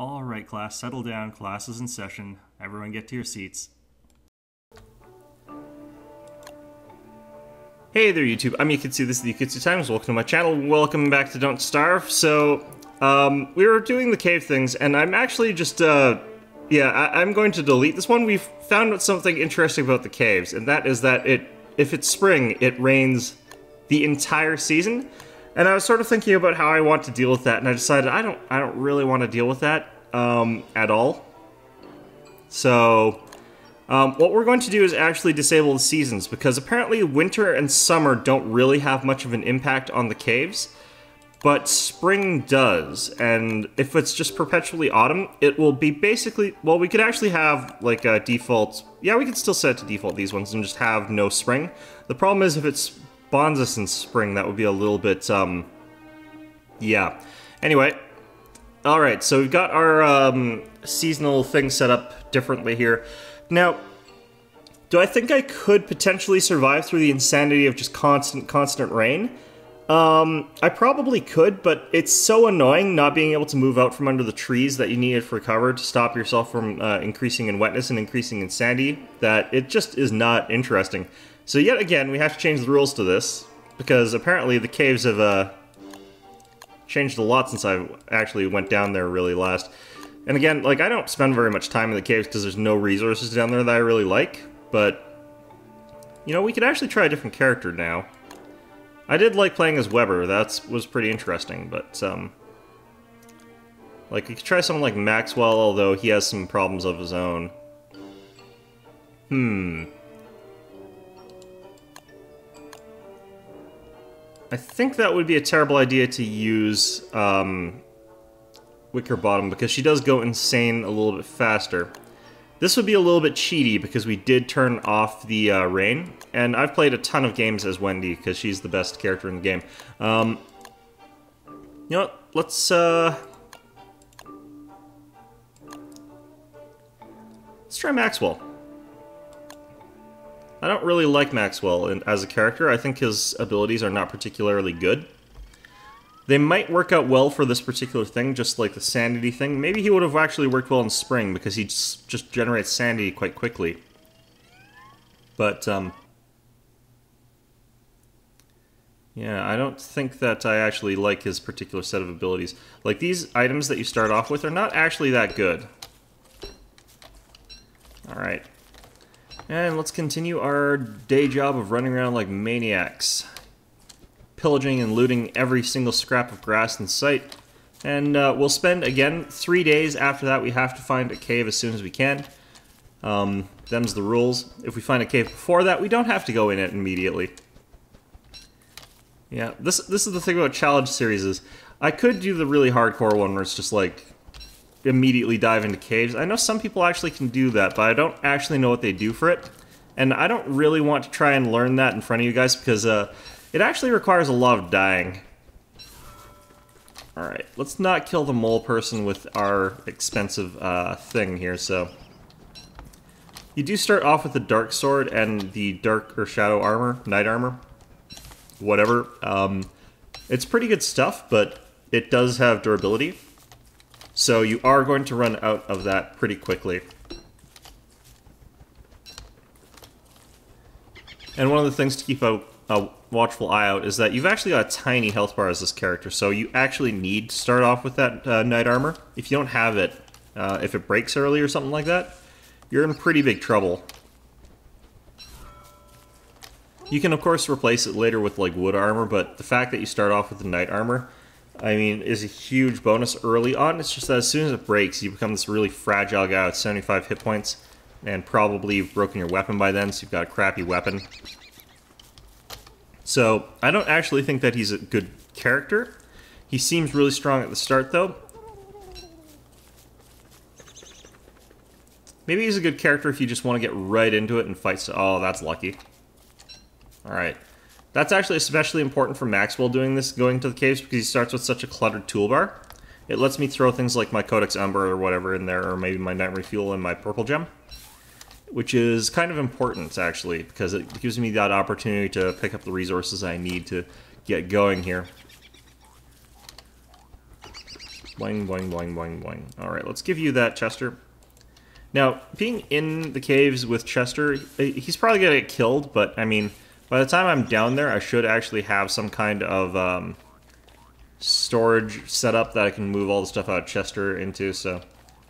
All right, class, settle down. Class is in session. Everyone get to your seats. Hey there, YouTube. I'm Yukitsu. This is the Yukitsu Times. Welcome to my channel. Welcome back to Don't Starve. So, we were doing the cave things, and I'm actually just, I'm going to delete this one. We've found out something interesting about the caves, and that is that if it's spring, it rains the entire season. And I was sort of thinking about how I want to deal with that, and I decided I don't really want to deal with that at all. So what we're going to do is actually disable the seasons, because apparently winter and summer don't really have much of an impact on the caves, but spring does. And if it's just perpetually autumn, it will be basically, well, we could actually have like a default, yeah, we could still set it to default these ones and just have no spring. The problem is if it's spawns us in spring, that would be a little bit, yeah. Anyway, alright, so we've got our seasonal thing set up differently here. Now, do I think I could potentially survive through the insanity of just constant rain? I probably could, but it's so annoying not being able to move out from under the trees that you needed for cover to stop yourself from increasing in wetness and increasing in sandy that it just is not interesting. So yet again, we have to change the rules to this, because apparently the caves have changed a lot since I actually went down there really last. And again, like, I don't spend very much time in the caves because there's no resources down there that I really like, but, you know, we could actually try a different character now. I did like playing as Weber, that was pretty interesting, but, like, we could try someone like Maxwell, although he has some problems of his own. I think that would be a terrible idea to use Wicker Bottom, because she does go insane a little bit faster. This would be a little bit cheaty because we did turn off the rain, and I've played a ton of games as Wendy because she's the best character in the game. You know what? Let's try Maxwell. I don't really like Maxwell as a character. I think his abilities are not particularly good. They might work out well for this particular thing, just like the sanity thing. Maybe he would have actually worked well in spring, because he just generates sanity quite quickly. But, yeah, I don't think that I actually like his particular set of abilities. Like, these items that you start off with are not actually that good. Alright. And let's continue our day job of running around like maniacs, pillaging and looting every single scrap of grass in sight. And we'll spend, again, 3 days after that. We have to find a cave as soon as we can. Them's the rules. If we find a cave before that, we don't have to go in it immediately. Yeah, this is the thing about challenge series is, I could do the really hardcore one where it's just like, immediately dive into caves. I know some people actually can do that, but I don't actually know what they do for it. And I don't really want to try and learn that in front of you guys, because it actually requires a lot of dying. Alright, let's not kill the mole person with our expensive thing here, so. You do start off with the dark sword and the dark or shadow armor, night armor, whatever. It's pretty good stuff, but it does have durability. So you are going to run out of that pretty quickly. And one of the things to keep a watchful eye out is that you've actually got a tiny health bar as this character, so you actually need to start off with that night armor. If you don't have it, if it breaks early or something like that, you're in pretty big trouble. You can of course replace it later with like wood armor, but the fact that you start off with the night armor, I mean, is a huge bonus early on. It's just that as soon as it breaks, you become this really fragile guy with 75 hit points, and probably you've broken your weapon by then, so you've got a crappy weapon. So, I don't actually think that he's a good character. He seems really strong at the start, though. Maybe he's a good character if you just want to get right into it and fight. Oh, that's lucky. Alright. That's actually especially important for Maxwell doing this, going to the caves, because he starts with such a cluttered toolbar. It lets me throw things like my Codex Umber or whatever in there, or maybe my Nightmare Fuel and my Purple Gem. Which is kind of important, actually, because it gives me that opportunity to pick up the resources I need to get going here. Boing, boing, boing, boing, boing. Alright, let's give you that, Chester. Now, being in the caves with Chester, he's probably gonna get killed, but, I mean, by the time I'm down there, I should actually have some kind of, storage set up that I can move all the stuff out of Chester into, so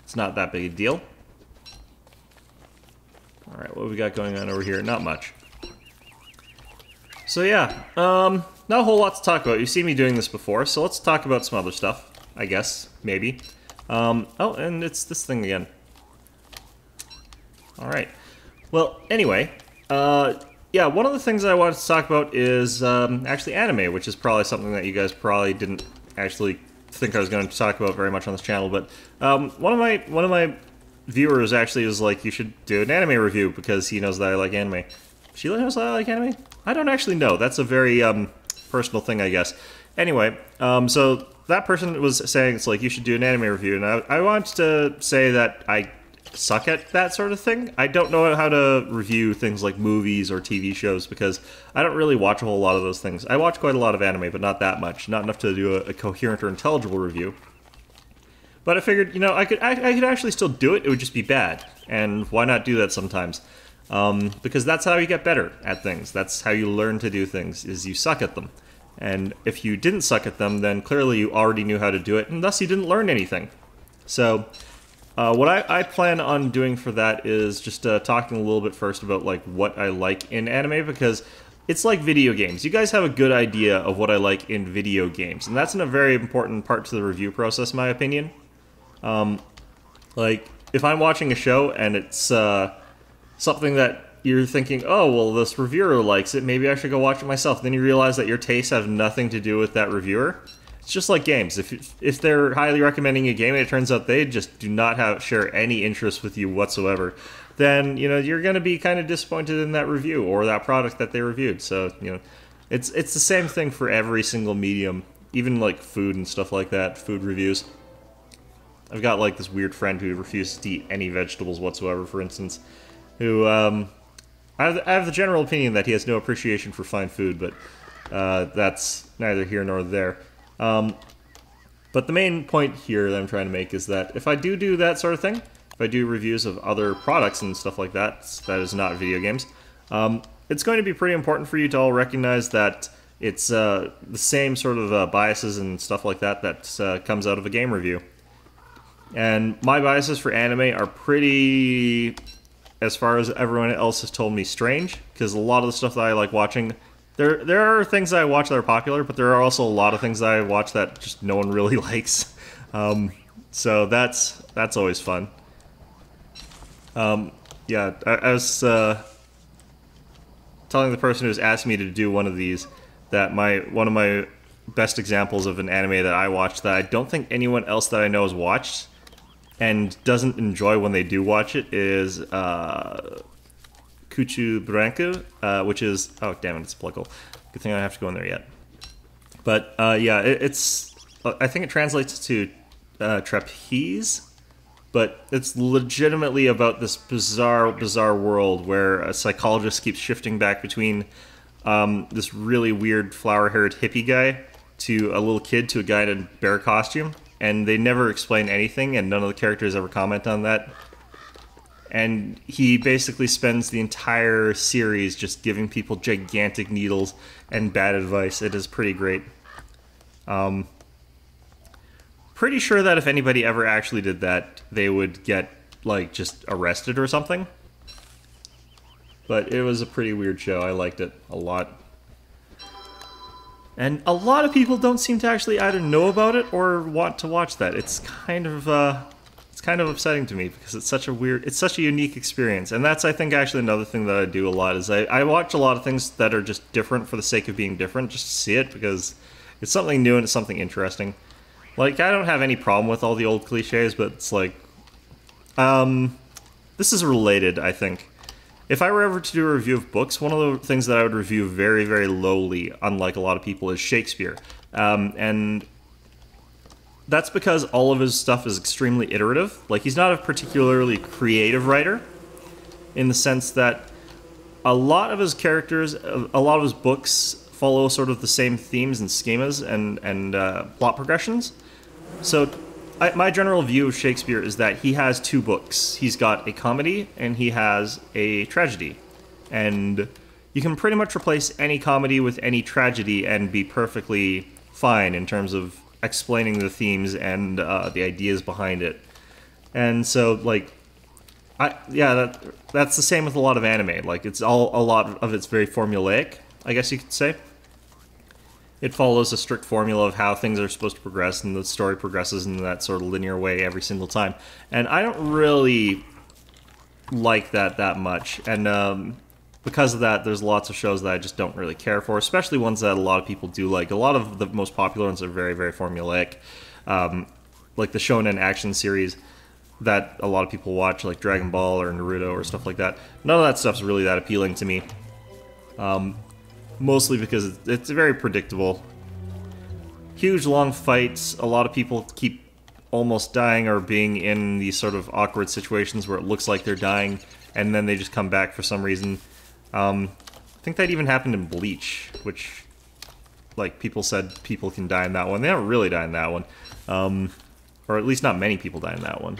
it's not that big a deal. Alright, what we got going on over here? Not much. So yeah, not a whole lot to talk about. You've seen me doing this before, so let's talk about some other stuff, I guess, maybe. Oh, and it's this thing again. Alright. Well, anyway, yeah, one of the things I wanted to talk about is actually anime, which is probably something that you guys probably didn't actually think I was going to talk about very much on this channel, but one of my viewers actually was like, you should do an anime review because he knows that I like anime. Sheila knows that I like anime? I don't actually know. That's a very personal thing, I guess. Anyway, so that person was saying it's like you should do an anime review, and I want to say that I suck at that sort of thing. I don't know how to review things like movies or TV shows because I don't really watch a whole lot of those things. I watch quite a lot of anime, but not that much. Not enough to do a coherent or intelligible review. But I figured, you know, I could actually still do it. It would just be bad, and why not do that sometimes? Because that's how you get better at things. That's how you learn to do things, is you suck at them. And if you didn't suck at them, then clearly you already knew how to do it, and thus you didn't learn anything. So, what I plan on doing for that is just talking a little bit first about like what I like in anime, because it's like video games. You guys have a good idea of what I like in video games, and that's a very important part to the review process, in my opinion. Like, if I'm watching a show and it's something that you're thinking, oh, well, this reviewer likes it, maybe I should go watch it myself. Then you realize that your tastes have nothing to do with that reviewer. It's just like games. If they're highly recommending a game and it turns out they just do not share any interest with you whatsoever, then, you know, you're going to be kind of disappointed in that review or that product that they reviewed. So, you know, it's the same thing for every single medium, even like food and stuff like that, food reviews. I've got like this weird friend who refuses to eat any vegetables whatsoever, for instance, who, I have the general opinion that he has no appreciation for fine food, but that's neither here nor there. But the main point here that I'm trying to make is that if I do that sort of thing, if I do reviews of other products and stuff like that, that is not video games, it's going to be pretty important for you to all recognize that it's the same sort of biases and stuff like that that comes out of a game review. And my biases for anime are pretty, as far as everyone else has told me, strange, because a lot of the stuff that I like watching, there are things that I watch that are popular, but there are also a lot of things that I watch that just no one really likes. So that's always fun. Yeah, I was telling the person who's asked me to do one of these that one of my best examples of an anime that I watched that I don't think anyone else that I know has watched and doesn't enjoy when they do watch it is Kuchu Branku, which is... Oh, damn it, it's pluckle. Good thing I don't have to go in there yet. But, yeah, it's... I think it translates to trapeze, but it's legitimately about this bizarre world where a psychologist keeps shifting back between this really weird flower-haired hippie guy to a little kid to a guy in a bear costume, and they never explain anything, and none of the characters ever comment on that. And he basically spends the entire series just giving people gigantic needles and bad advice. It is pretty great. Pretty sure that if anybody ever actually did that, they would get, like, just arrested or something. But it was a pretty weird show. I liked it a lot. And a lot of people don't seem to actually either know about it or want to watch that. It's kind of upsetting to me because it's such a unique experience. And that's, I think, actually another thing that I do a lot is I watch a lot of things that are just different for the sake of being different, just to see it because it's something new and it's something interesting. Like, I don't have any problem with all the old cliches, but it's like, this is related, I think. If I were ever to do a review of books, one of the things that I would review very, very lowly, unlike a lot of people, is Shakespeare. And that's because all of his stuff is extremely iterative. Like, he's not a particularly creative writer, in the sense that a lot of his characters, a lot of his books follow sort of the same themes and schemas and plot progressions. So my general view of Shakespeare is that he has two books. He's got a comedy and he has a tragedy. And you can pretty much replace any comedy with any tragedy and be perfectly fine in terms of explaining the themes and the ideas behind it. And so, like, that's the same with a lot of anime. Like, a lot of it's very formulaic, I guess you could say. It follows a strict formula of how things are supposed to progress, and the story progresses in that sort of linear way every single time. And I don't really like that much. And because of that, there's lots of shows that I just don't really care for, especially ones that a lot of people do like. A lot of the most popular ones are very, very formulaic. Like the Shonen action series that a lot of people watch, like Dragon Ball or Naruto or stuff like that. None of that stuff's really that appealing to me. Mostly because it's very predictable. Huge long fights, a lot of people keep almost dying or being in these sort of awkward situations where it looks like they're dying, and then they just come back for some reason. I think that even happened in Bleach, which, like, people said people can die in that one. They don't really die in that one. Or at least not many people die in that one.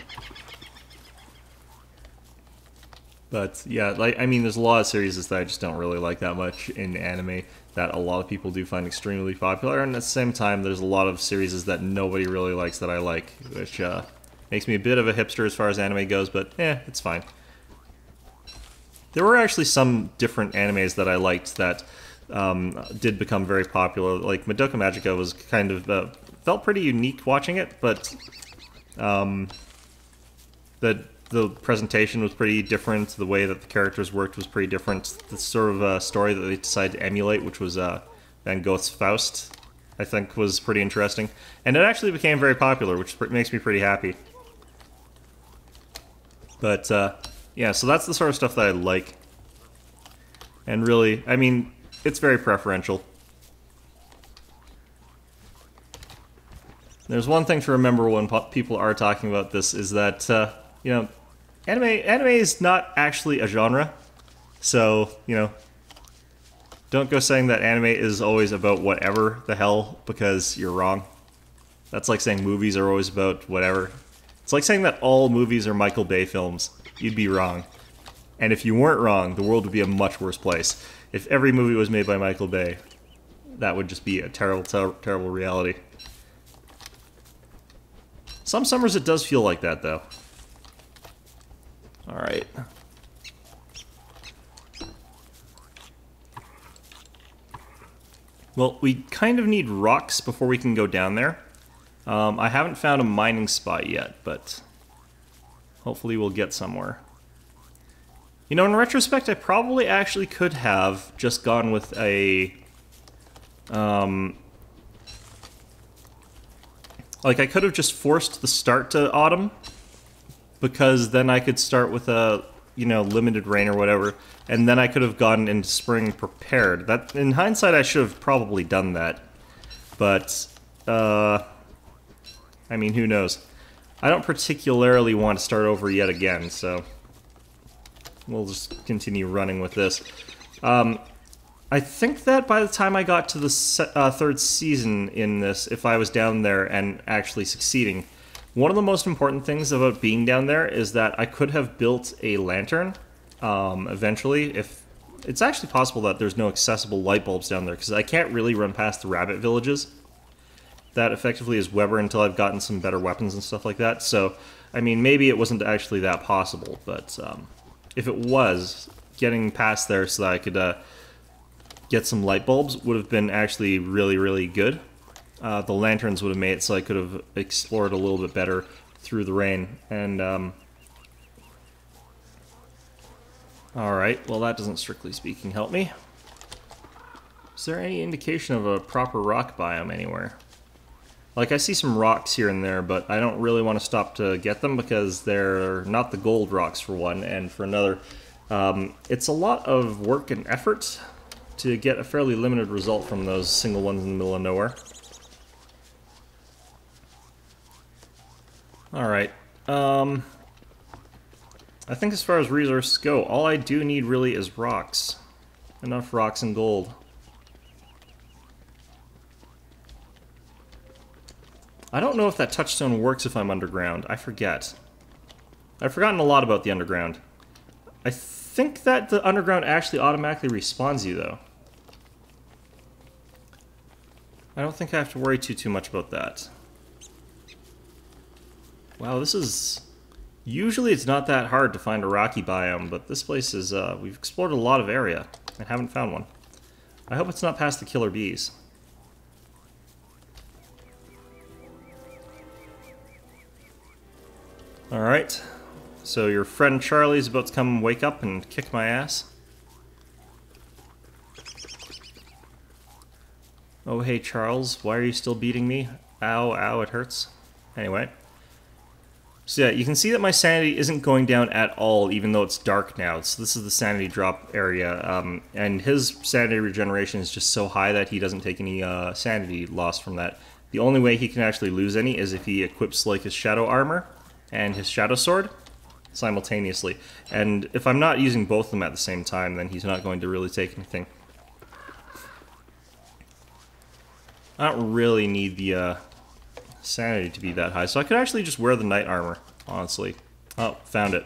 But, yeah, like, I mean, there's a lot of series that I just don't really like that much in anime that a lot of people do find extremely popular, and at the same time, there's a lot of series that nobody really likes that I like, which makes me a bit of a hipster as far as anime goes, but, it's fine. There were actually some different animes that I liked that did become very popular. Like, Madoka Magica was kind of, felt pretty unique watching it, but the presentation was pretty different. The way that the characters worked was pretty different. The sort of story that they decided to emulate, which was Van Gogh's Faust, I think was pretty interesting. And it actually became very popular, which makes me pretty happy. But, yeah, so that's the sort of stuff that I like. And really, I mean, it's very preferential. There's one thing to remember when people are talking about this is that, you know, anime is not actually a genre. So, you know, don't go saying that anime is always about whatever the hell, because you're wrong. That's like saying movies are always about whatever. It's like saying that all movies are Michael Bay films. You'd be wrong. And if you weren't wrong, the world would be a much worse place. If every movie was made by Michael Bay, that would just be a terrible, terrible reality. Some summers it does feel like that, though. Alright. Well, we kind of need rocks before we can go down there. I haven't found a mining spot yet, but hopefully we'll get somewhere. You know, in retrospect, I probably actually could have just gone with a... like, I could have just forced the start to autumn, because then I could start with a, you know, limited rain or whatever, and then I could have gotten into spring prepared. That, in hindsight, I should have probably done that. But, I mean, who knows? I don't particularly want to start over yet again, so we'll just continue running with this. I think that by the time I got to the third season in this, if I was down there and actually succeeding, one of the most important things about being down there is that I could have built a lantern eventually. If it's actually possible that there's no accessible light bulbs down there, because I can't really run past the rabbit villages that effectively is Weber until I've gotten some better weapons and stuff like that. So, I mean, maybe it wasn't actually that possible, but if it was, getting past there so that I could get some light bulbs would have been actually really, really good. The lanterns would have made it so I could have explored a little bit better through the rain. And, alright, well that doesn't, strictly speaking, help me. Is there any indication of a proper rock biome anywhere? Like, I see some rocks here and there, but I don't really want to stop to get them because they're not the gold rocks, for one, and for another, it's a lot of work and effort to get a fairly limited result from those single ones in the middle of nowhere. Alright, I think as far as resources go, all I do need really is rocks. Enough rocks and gold. I don't know if that touchstone works if I'm underground. I forget. I've forgotten a lot about the underground. I think that the underground actually automatically respawns you, though. I don't think I have to worry too much about that. Wow, this is... Usually it's not that hard to find a rocky biome, but this place is... we've explored a lot of area and haven't found one. I hope it's not past the killer bees. Alright. So your friend Charlie's about to come wake up and kick my ass. Oh hey Charles, why are you still beating me? Ow, ow, it hurts. Anyway. So yeah, you can see that my sanity isn't going down at all, even though it's dark now. So this is the sanity drop area, and his sanity regeneration is just so high that he doesn't take any sanity loss from that. The only way he can actually lose any is if he equips like his shadow armor and his shadow sword simultaneously. And if I'm not using both of them at the same time, then he's not going to really take anything. I don't really need the sanity to be that high, so I could actually just wear the knight armor, honestly. Oh, found it.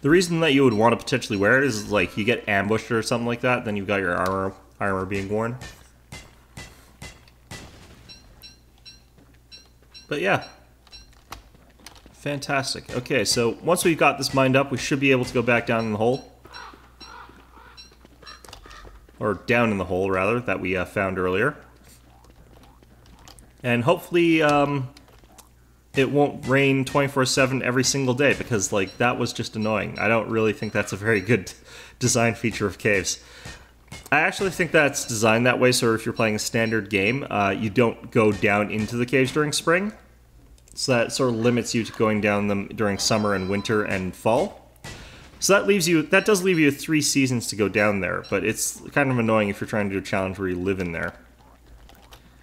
The reason that you would want to potentially wear it is like you get ambushed or something like that, then you've got your armor being worn. But yeah. Fantastic. Okay, so once we've got this mined up, we should be able to go back down in the hole. Or down in the hole, rather, that we found earlier. And hopefully, it won't rain 24/7 every single day, because, like, that was just annoying. I don't really think that's a very good design feature of caves. I actually think that's designed that way, so if you're playing a standard game, you don't go down into the caves during spring. So that sort of limits you to going down them during summer and winter and fall. So that does leave you 3 seasons to go down there, but it's kind of annoying if you're trying to do a challenge where you live in there.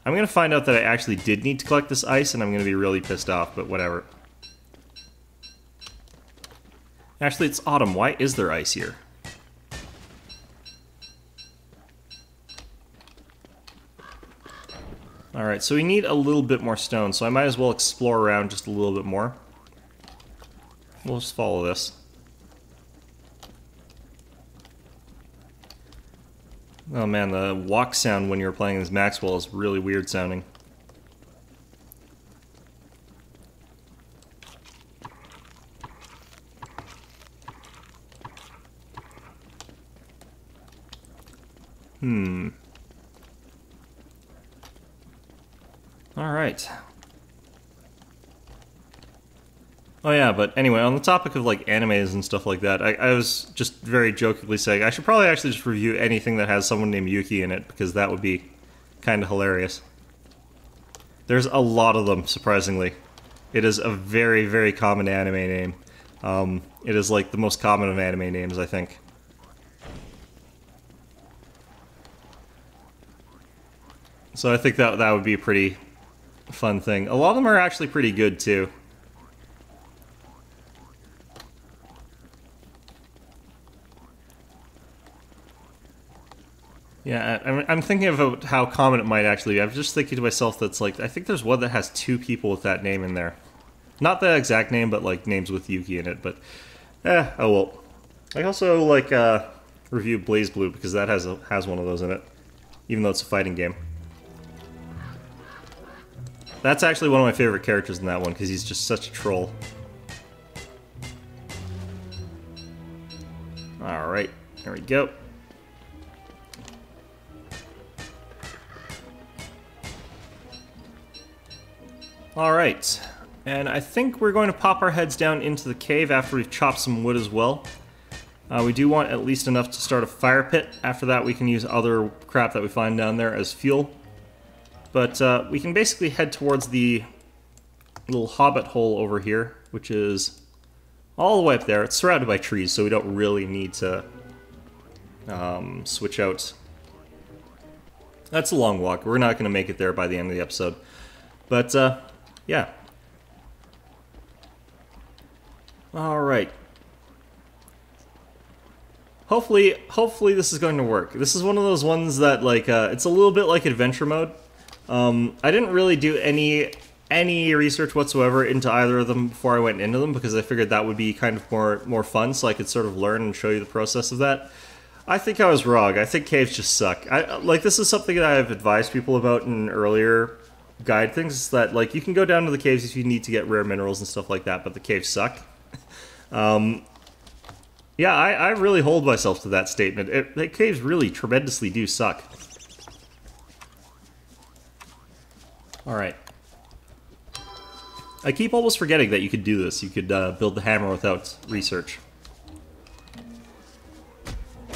I'm going to find out that I actually did need to collect this ice, and I'm going to be really pissed off, but whatever. Actually, it's autumn. Why is there ice here? Alright, so we need a little bit more stone, so I might as well explore around just a little bit more. We'll just follow this. Oh man, the walk sound when you're playing as Maxwell is really weird sounding. Alright. Oh yeah, but anyway, on the topic of like animes and stuff like that, I was just very jokingly saying I should probably actually just review anything that has someone named Yuki in it, because that would be kind of hilarious. There's a lot of them, surprisingly. It is a very, very common anime name. It is like the most common of anime names, I think. So I think that would be a pretty fun thing. A lot of them are actually pretty good, too. Yeah, I'm thinking about how common it might actually be. I'm just thinking to myself that's like, I think there's one that has 2 people with that name in there. Not the exact name, but like names with Yuki in it, but oh well. I also like review Blaze Blue because that has one of those in it, even though it's a fighting game. That's actually one of my favorite characters in that one because he's just such a troll. Alright, there we go. Alright, and I think we're going to pop our heads down into the cave after we've chopped some wood as well. We do want at least enough to start a fire pit. After that we can use other crap that we find down there as fuel. But we can basically head towards the little hobbit hole over here, which is all the way up there. It's surrounded by trees, so we don't really need to switch out. That's a long walk. We're not going to make it there by the end of the episode. But, yeah. Alright. Hopefully this is going to work. This is one of those ones that, like, it's a little bit like adventure mode, I didn't really do any research whatsoever into either of them before I went into them because I figured that would be kind of more fun, so I could sort of learn and show you the process of that. I think I was wrong. I think caves just suck. Like, this is something that I've advised people about in earlier guide things, is that, like, you can go down to the caves if you need to get rare minerals and stuff like that, but the caves suck. Yeah, I really hold myself to that statement. The caves really tremendously do suck. Alright. I keep almost forgetting that you could do this. You could build the hammer without research.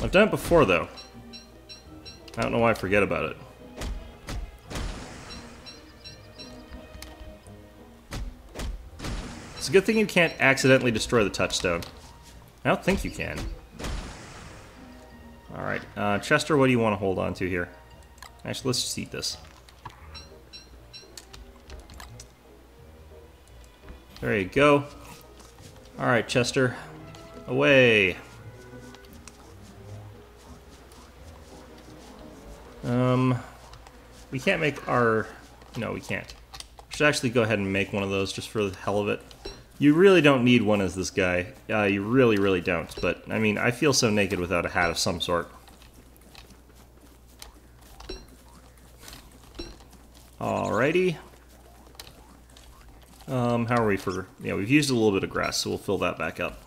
I've done it before, though. I don't know why I forget about it. It's a good thing you can't accidentally destroy the touchstone. I don't think you can. Alright, Chester, what do you want to hold on to here? Actually, let's just eat this. There you go. Alright, Chester. Away. We can't make our... No, we can't. We should actually go ahead and make one of those just for the hell of it. You really don't need one as this guy. You really, really don't. But, I mean, I feel so naked without a hat of some sort. Alrighty. How are we for... Yeah, we've used a little bit of grass, so we'll fill that back up.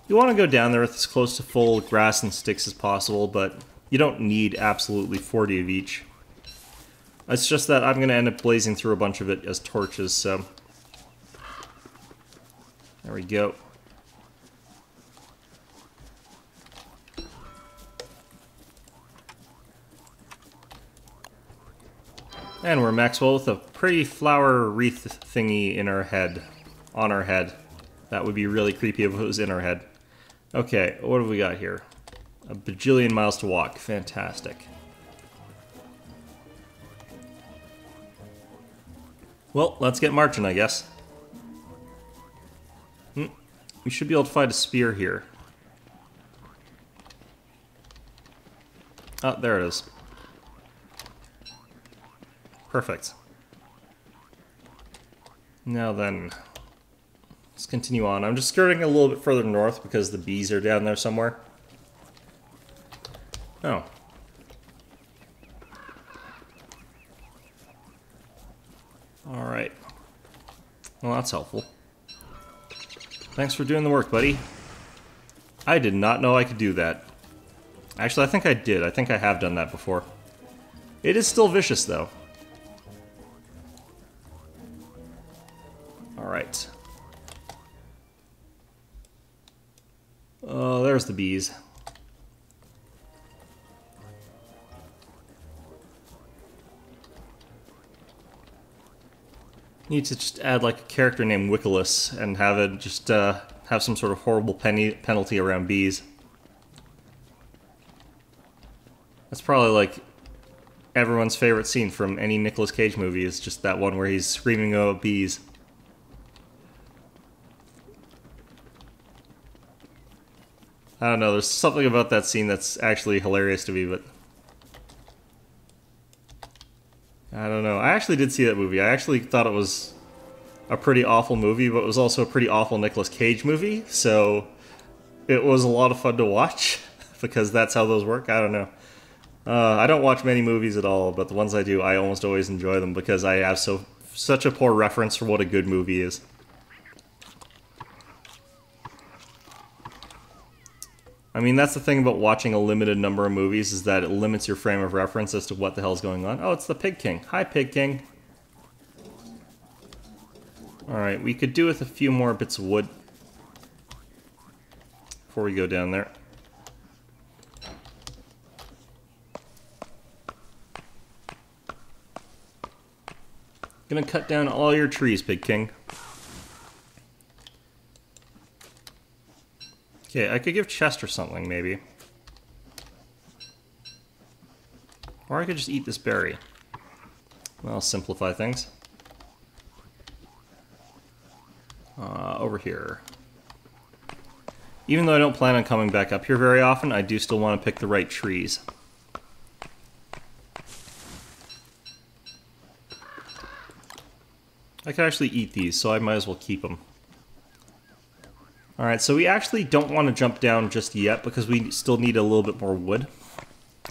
You want to go down there with as close to full grass and sticks as possible, but you don't need absolutely 40 of each. It's just that I'm going to end up blazing through a bunch of it as torches, so... There we go. And we're Maxwell with a pretty flower wreath thingy in our head. On our head. That would be really creepy if it was in our head. Okay, what have we got here? A bajillion miles to walk. Fantastic. Well, let's get marching, I guess. We should be able to find a spear here. Oh, there it is. Perfect. Now then, let's continue on. I'm just skirting a little bit further north because the bees are down there somewhere. Oh. Alright. Well, that's helpful. Thanks for doing the work, buddy. I did not know I could do that. Actually, I think I did. I think I have done that before. It is still vicious, though. Alright. Oh, there's the bees. Need to just add like a character named Wickless and have it just have some sort of horrible penalty around bees. That's probably like everyone's favorite scene from any Nicolas Cage movie is just that one where he's screaming about bees. I don't know, there's something about that scene that's actually hilarious to me, but I don't know. I actually did see that movie. I actually thought it was a pretty awful movie, but it was also a pretty awful Nicolas Cage movie, so it was a lot of fun to watch, because that's how those work. I don't know. I don't watch many movies at all, but the ones I do, I almost always enjoy them, because I have such a poor reference for what a good movie is. I mean, that's the thing about watching a limited number of movies, is that it limits your frame of reference as to what the hell's going on. Oh, it's the Pig King. Hi, Pig King. Alright, we could do with a few more bits of wood before we go down there. Gonna cut down all your trees, Pig King. Okay, I could give Chester something, maybe. Or I could just eat this berry. Well, simplify things. Over here. Even though I don't plan on coming back up here very often, I do still want to pick the right trees. I could actually eat these, so I might as well keep them. Alright, so we actually don't want to jump down just yet because we still need a little bit more wood.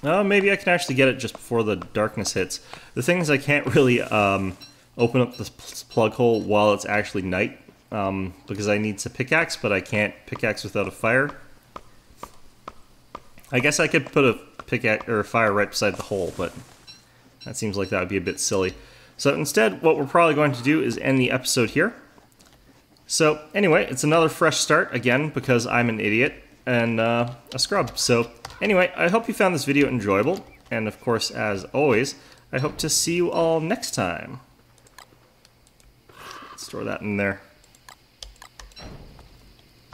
Maybe I can actually get it just before the darkness hits. The thing is I can't really open up this plug hole while it's actually night because I need to pickaxe, but I can't pickaxe without a fire. I guess I could put a pickaxe or a fire right beside the hole, but that seems like that would be a bit silly. So instead, what we're probably going to do is end the episode here. So anyway, it's another fresh start, again, because I'm an idiot and a scrub. So anyway, I hope you found this video enjoyable, and of course, as always, I hope to see you all next time. Let's store that in there.